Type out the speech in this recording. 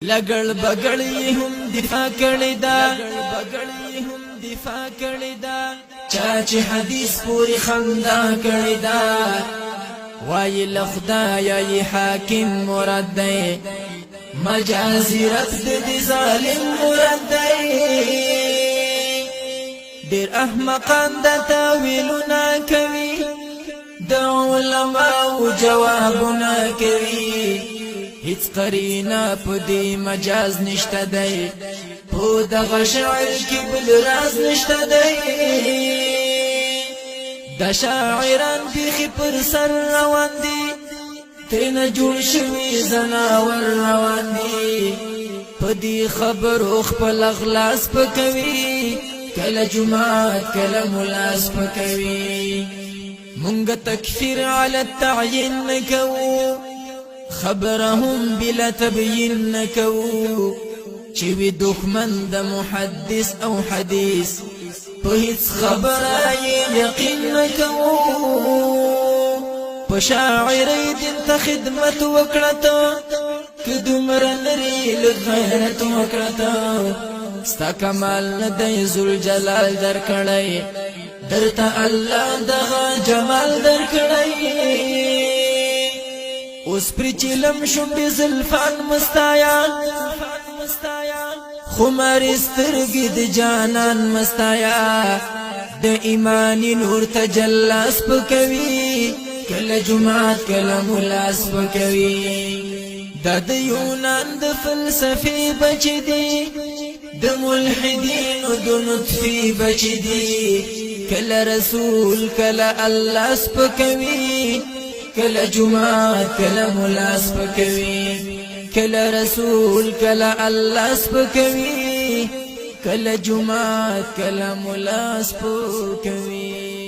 لګړ بګړ یې هم دفاع کړی دا چا چې حدیث پوری خندا کړی دا وای له خدایا یې حاکم مراد دی مجازي رد دي ظالم مراد دی ډېر احمقان د تاویلونه کوي د علماء جوابونه کوي هیڅ قرینه په دې مجاز نشته دی په دغه شعر کې بل راز نشته دی د شاعران بیخي پر سر روان دي ترنه جوړ شوي زناور روان دي په دې خبرو خپل اخلاص پکوي کله جماعت کله ملاس پکوي مونږ تکفیر علی التعیین نکوو خبرهم بلا تبیین نکوو چې وی دښمن د محدث او حدیث په هیڅ خبره یقین نکوو په شاعرۍ دین ته خدمت وکړه ته که دومره لرې لږ غیرت وکړه ته ستا کمال نه دی ذوالجلال درکړی درته الله دغه جمال درکړی اوس پرې چې لم شم بې زلفان مستایان خمارې سترګې د جانان مستایا د ایمانی نور تجلا سپکوي کله جمعات کله ملا سپکوي دا د یونان د فلسفې بچ دی د ملحدینو د نطفې بچ دی کله رسول کله الله سپکوي کله جمعات کله ملا سپکوي کله رسول کله الله سپکوي کله جمعات کله ملا سپکوي